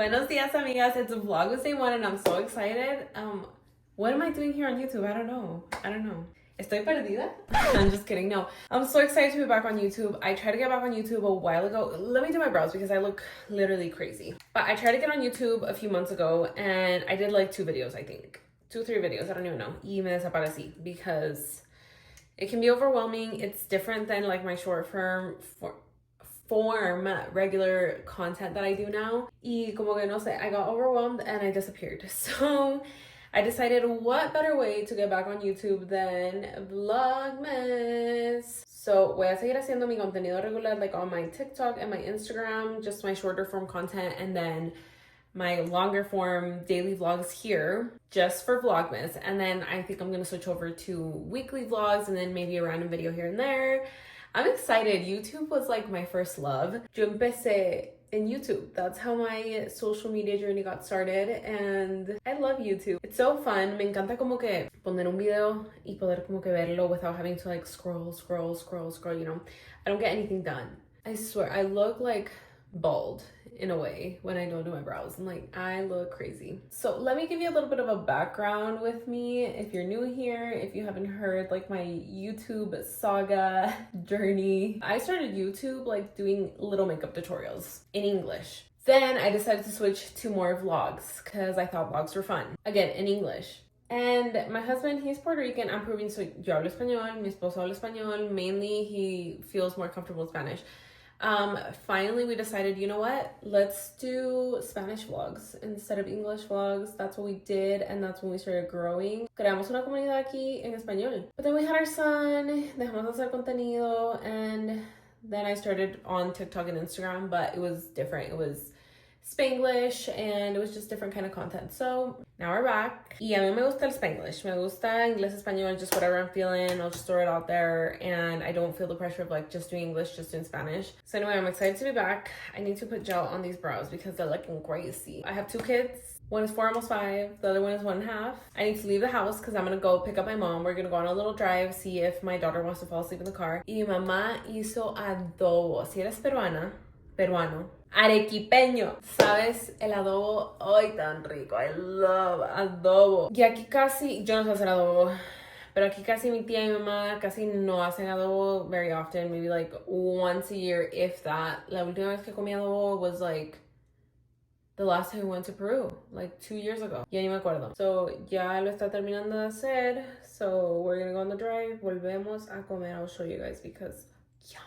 Buenos dias, amigas. It's Vlogmas day 1 and I'm so excited. What am I doing here on YouTube? I don't know. Estoy perdida? I'm just kidding. No, I'm so excited to be back on YouTube. I tried to get back on YouTube a while ago. Let me do my brows because I look literally crazy. But I tried to get on YouTube a few months ago and I did like 2 videos, I think. 2 or 3 videos, I don't even know. Y me desaparecí because it can be overwhelming. It's different than like my short form regular content that I do now. Y como que no sé, I got overwhelmed and I disappeared. So I decided what better way to get back on YouTube than Vlogmas. So voy a seguir haciendo mi contenido regular like on my TikTok and my Instagram, just my shorter form content, and then my longer form daily vlogs here just for Vlogmas. And then I think I'm gonna switch over to weekly vlogs and then maybe a random video here and there. I'm excited. YouTube was like my first love. Yo empecé in YouTube. That's how my social media journey got started and I love YouTube. It's so fun. Me encanta como que poner un video y poder como que verlo without having to like scroll, you know. I don't get anything done. I swear, I look like bald in a way when I don't do my brows. I'm like, I look crazy. So let me give you a little bit of a background with me if you're new here, if you haven't heard like my YouTube saga journey. I started YouTube like doing little makeup tutorials in English. Then I decided to switch to more vlogs because I thought vlogs were fun. Again, in English. And my husband, he's Puerto Rican, I'm Peruvian, so yo hablo español, mi esposo habla español. Mainly, he feels more comfortable in Spanish. Finally we decided, you know what, let's do Spanish vlogs instead of English vlogs. That's what we did, and that's when we started growing. Creamos una comunidad aquí en español. But then we had our son, dejamos de hacer contenido, and then I started on TikTok and Instagram, but it was different. It was Spanglish and it was just different kind of content. So now we're back. Y a mí me gusta el Spanglish. Me gusta inglés, español, just whatever I'm feeling. I'll just throw it out there and I don't feel the pressure of like just doing English, just doing Spanish. So anyway, I'm excited to be back. I need to put gel on these brows because they're looking crazy. I have 2 kids. One is 4, almost 5. The other one is 1.5. I need to leave the house because I'm going to go pick up my mom. We're going to go on a little drive, see if my daughter wants to fall asleep in the car. Y mamá hizo adobo. Si eres peruano, arequipeño. ¿Sabes? El adobo, ay, tan rico. I love adobo. Y aquí casi, yo no sé hacer adobo, pero aquí casi mi tía y mi mamá casi no hacen adobo very often. Maybe like once a year, if that. La última vez que comí adobo was like the last time we went to Peru, like 2 years ago. Ya ni me acuerdo. So, ya lo está terminando de hacer. So, we're gonna go on the drive. Volvemos a comer. I'll show you guys because yum.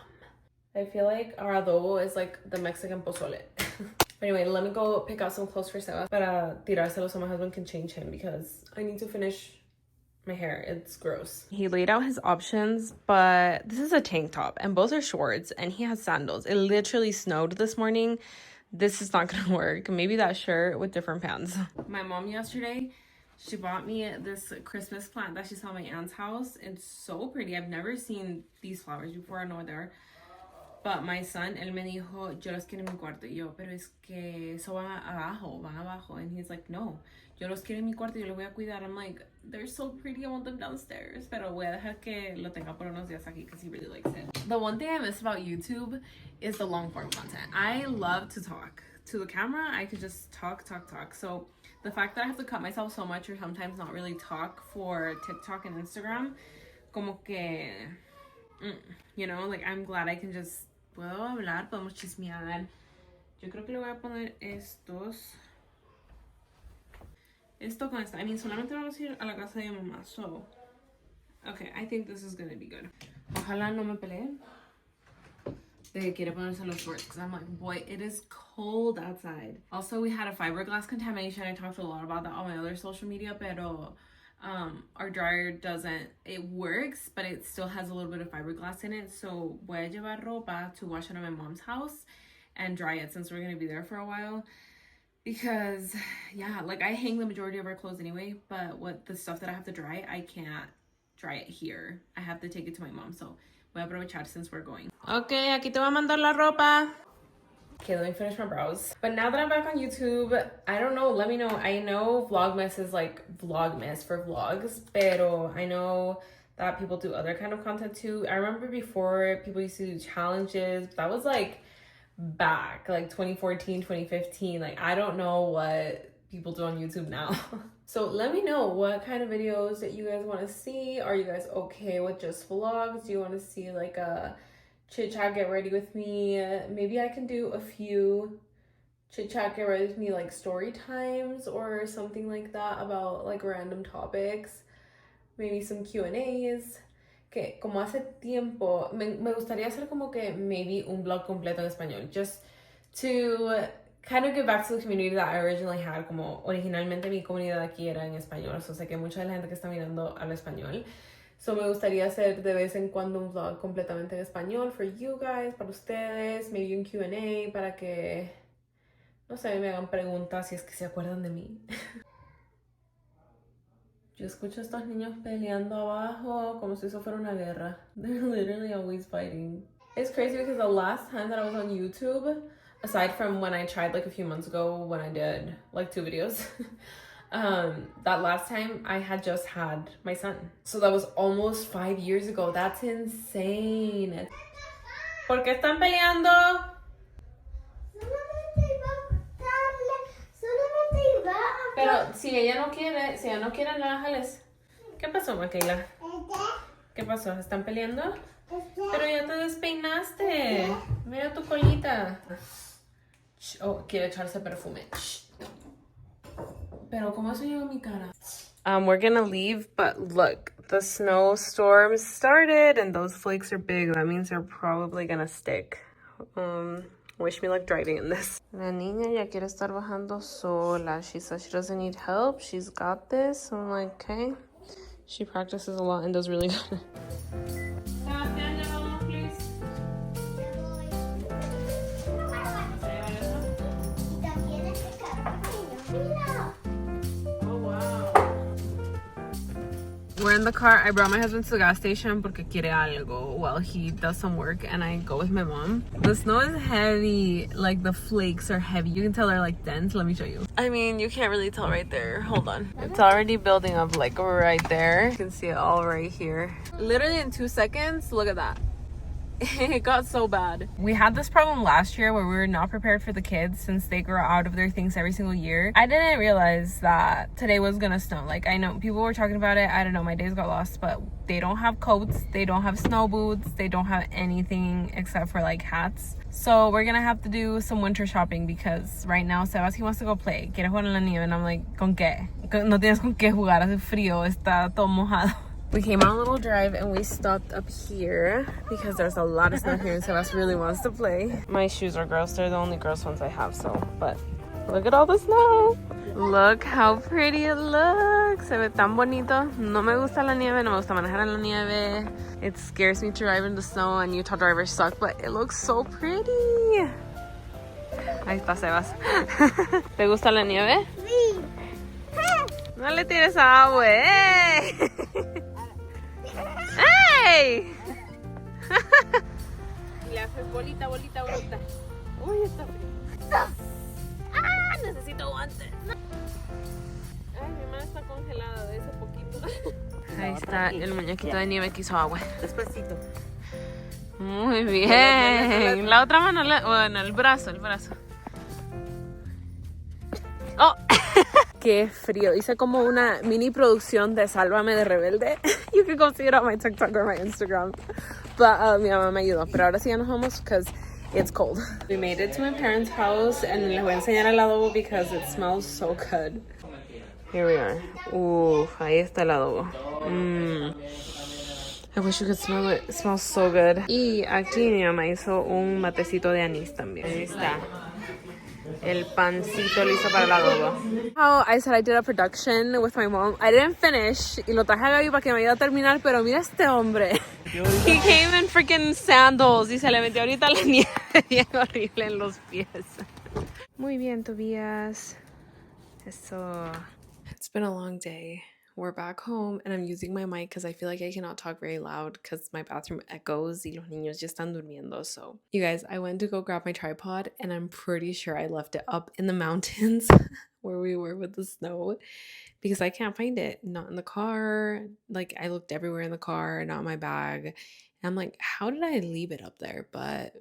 I feel like our adobo is like the Mexican pozole. Anyway, let me go pick out some clothes for Seba para tirárselos so my husband can change him because I need to finish my hair. It's gross. He laid out his options, but this is a tank top and both are shorts and he has sandals. It literally snowed this morning. This is not gonna work. Maybe that shirt with different pants. My mom yesterday, she bought me this Christmas plant that she saw at my aunt's house. It's so pretty. I've never seen these flowers before. I know what they are. But my son, él me dijo, yo los quiero en mi cuarto. Y yo, pero es que eso van abajo. And he's like, no, yo los quiero en mi cuarto, yo los voy a cuidar. I'm like, they're so pretty, I want them downstairs. Pero voy a dejar que lo tenga por unos días aquí because he really likes it. The one thing I miss about YouTube is the long form content. I love to talk. To the camera, I could just talk. So the fact that I have to cut myself so much or sometimes not really talk for TikTok and Instagram, como que, you know, like I'm glad I can just puedo hablar, podemos chismear. Yo creo que le voy a poner esto con esta. I mean, solamente vamos a ir a la casa de mi mamá. So, okay, I think this is gonna be good. Ojalá no me pelee de que quiere ponerse los shorts because I'm like, boy, it is cold outside. Also, we had a fiberglass contamination. I talked a lot about that on my other social media, pero our dryer doesn't, it works, but it still has a little bit of fiberglass in it. So voy a llevar ropa to wash it at my mom's house and dry it since we're going to be there for a while. Because yeah, like I hang the majority of our clothes anyway, but what the stuff that I have to dry, I can't dry it here. I have to take it to my mom. So voy a aprovechar since we're going. Okay, aquí te voy a mandar la ropa. Okay, let me finish my brows. But now that I'm back on YouTube, I don't know, let me know. I know Vlogmas is like Vlogmas for vlogs, pero I know that people do other kind of content too. I remember before people used to do challenges. That was like back, like 2014, 2015. Like, I don't know what people do on YouTube now. So let me know what kind of videos that you guys want to see. Are you guys okay with just vlogs? Do you want to see like a chit chat get ready with me? Maybe I can do a few chit chat get ready with me like story times or something like that about like random topics. Maybe some Q&As. Que como hace tiempo, me gustaría hacer como que maybe un vlog completo en español. Just to kind of get back to the community that I originally had. Como originalmente mi comunidad aquí era en español. So sé que mucha de la gente que está mirando habla español. So me gustaría hacer de vez en cuando un vlog completamente en español for you guys, para ustedes. Maybe un Q&A para que, no sé, me hagan preguntas si es que se acuerdan de mí. Yo escucho a estos niños peleando abajo como si eso fuera una guerra. They're literally always fighting. It's crazy because the last time that I was on YouTube, aside from when I tried like a few months ago when I did like 2 videos, that last time I had just had my son. So that was almost 5 years ago. That's insane. ¿Por qué están peleando? Pero si ella no quiere, no la jales. ¿Qué pasó, Michaela? ¿Qué pasó? ¿Están peleando? Pero ya te despeinaste. Mira tu colita. Oh, quiere echarse perfume. Pero ¿cómo eso llegó a mi cara? We're gonna leave, but look, the snowstorm started and those flakes are big. That means they're probably gonna stick. Wish me luck driving in this. La niña ya quiere estar bajando sola. She says she doesn't need help. She's got this. I'm like, okay. She practices a lot and does really good. We're in the car. I brought my husband to the gas station porque quiere algo while he does some work, and I go with my mom. The snow is heavy. Like, the flakes are heavy. You can tell they're like dense. Let me show you. I mean, you can't really tell right there. Hold on. It's already building up like right there. You can see it all right here. Literally in 2 seconds, look at that. It got so bad. We had this problem last year where we were not prepared for the kids since they grow out of their things every single year. I didn't realize that today was gonna snow. Like, I know people were talking about it. I don't know, my days got lost, but they don't have coats, they don't have snow boots, they don't have anything except for like hats. So we're gonna have to do some winter shopping because right now Sebas, he wants to go play. Quiere jugar en la nieve, and I'm like, ¿con qué? No tienes con qué jugar, hace frío, está todo mojado. We came on a little drive and we stopped up here because there's a lot of snow here and Sebas really wants to play. My shoes are gross. They're the only gross ones I have, so, but look at all the snow. Look how pretty it looks. Se ve tan bonito. No me gusta la nieve. No me gusta manejar en la nieve. It scares me to drive in the snow and Utah drivers suck, but it looks so pretty. Ahí está Sebas. ¿Te gusta la nieve? Sí. No le tires agua, ¡eh! ¡Ey! Y le haces bolita, bolita, bolita. Uy, está frío. ¡Ah! Necesito guantes. Ay, mi mano está congelada de ese poquito. Ahí está el muñequito de nieve que hizo agua. Despacito. Muy bien. La otra mano, bueno, el brazo, el brazo. ¡Oh! Qué frío. Hice como una mini producción de Sálvame de Rebelde. You can go see it on my TikTok or my Instagram. But mi mamá me ayudó. Pero ahora sí ya nos vamos because it's cold. We made it to my parents' house and les voy a enseñar el adobo because it smells so good. Here we are. Ahí está el adobo. I wish you could smell it. It smells so good. Y aquí mi mamá hizo un matecito de anís también. Ahí está. El pancito listo para el adobo. How I said I did a production with my mom. I didn't finish. Y lo traje a Gaby para que me ayude a terminar. Pero mira este hombre. He came in freaking sandals. Y se le metió ahorita la nieve bien horrible en los pies. Muy bien, Tobias. Eso. It's been a long day. We're back home and I'm using my mic because I feel like I cannot talk very loud because my bathroom echoes y los niños ya están durmiendo. So, you guys, I went to go grab my tripod and I'm pretty sure I left it up in the mountains where we were with the snow because I can't find it. Not in the car. Like, I looked everywhere in the car, not in my bag. And I'm like, how did I leave it up there? But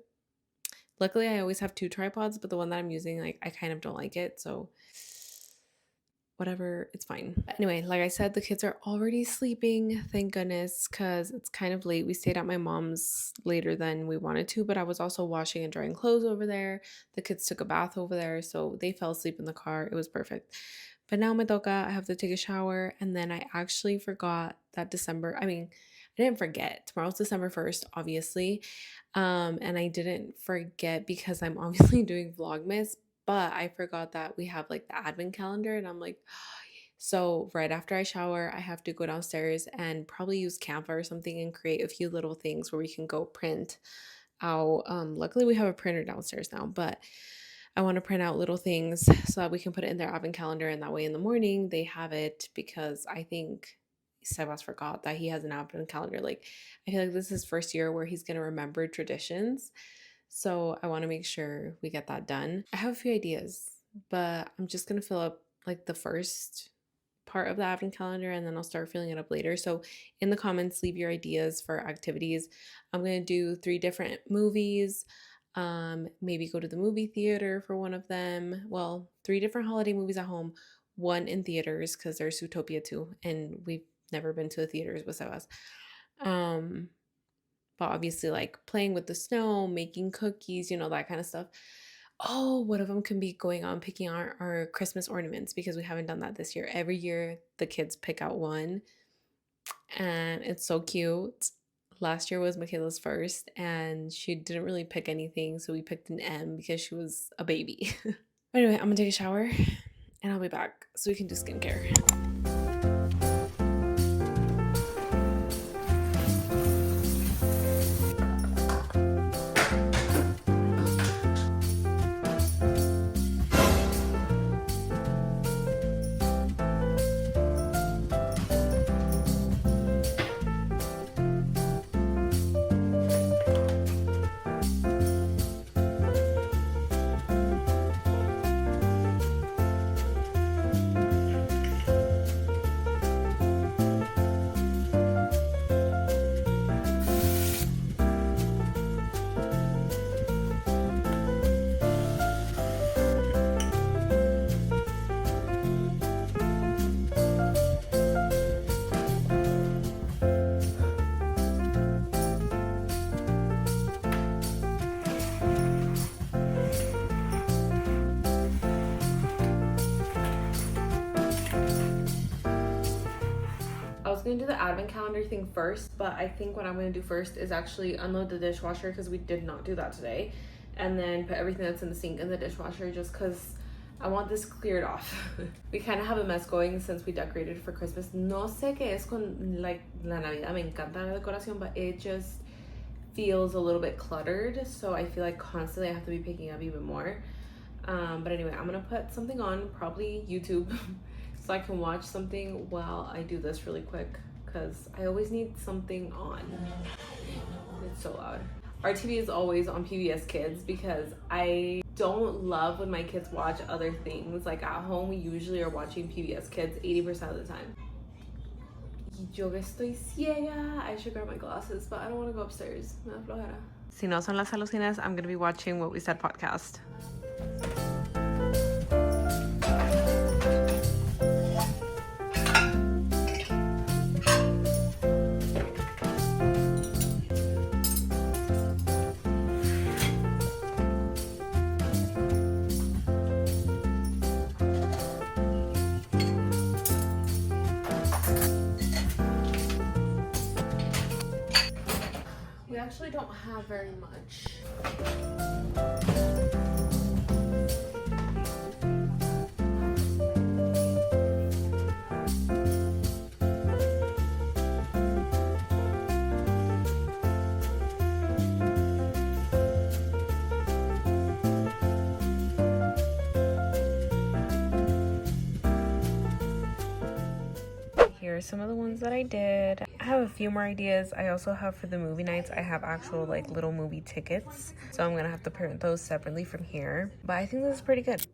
Luckily, I always have 2 tripods, but the one that I'm using, like, I kind of don't like it, so whatever, it's fine. Anyway, like I said, the kids are already sleeping, thank goodness, because it's kind of late. We stayed at my mom's later than we wanted to, but I was also washing and drying clothes over there. The kids took a bath over there, so they fell asleep in the car. It was perfect. But now me toca, I have to take a shower, and then I actually forgot that I didn't forget. Tomorrow's December 1st, obviously. And I didn't forget because I'm obviously doing Vlogmas, but I forgot that we have like the advent calendar, and I'm like, so right after I shower, I have to go downstairs and probably use Canva or something and create a few little things where we can go print out. Luckily we have a printer downstairs now, but I want to print out little things so that we can put it in their advent calendar, and that way in the morning they have it, because I think Sebas forgot that he has an advent calendar. Like, I feel like this is his first year where he's going to remember traditions. So I want to make sure we get that done. I have a few ideas, but I'm just going to fill up like the first part of the advent calendar, and then I'll start filling it up later. So in the comments, leave your ideas for activities. I'm going to do 3 different movies. Maybe go to the movie theater for one of them. Well, 3 different holiday movies at home, 1 in theaters because there's Zootopia 2, and we've never been to the theaters with us. But obviously, like playing with the snow, making cookies, that kind of stuff. Oh, one of them can be going on picking our Christmas ornaments, because we haven't done that this year. Every year the kids pick out one, and it's so cute. Last year was Michaela's first, and she didn't really pick anything, so we picked an M because she was a baby. But anyway, I'm gonna take a shower and I'll be back so we can do skincare. Gonna do the advent calendar thing first, but I think what I'm gonna do first is actually unload the dishwasher, because we did not do that today, and then put everything that's in the sink in the dishwasher, just because I want this cleared off. We kind of have a mess going since we decorated for Christmas. No sé qué es con like la Navidad, me encanta la decoración, but it just feels a little bit cluttered, so I feel like constantly I have to be picking up even more. But anyway, I'm gonna put something on, probably YouTube, so I can watch something while I do this really quick, because I always need something on. It's so loud. Our TV is always on PBS Kids, because I don't love when my kids watch other things. Like at home, we usually are watching PBS Kids 80% of the time. Yo que estoy ciega. I should grab my glasses, but I don't want to go upstairs. Me da flojera. Si no son las alucinas, I'm going to be watching What We Said podcast. We actually don't have very much. Here are some of the ones that I did. I have a few more ideas. I also have for the movie nights, I have actual like little movie tickets, so I'm gonna have to print those separately from here, but I think this is pretty good.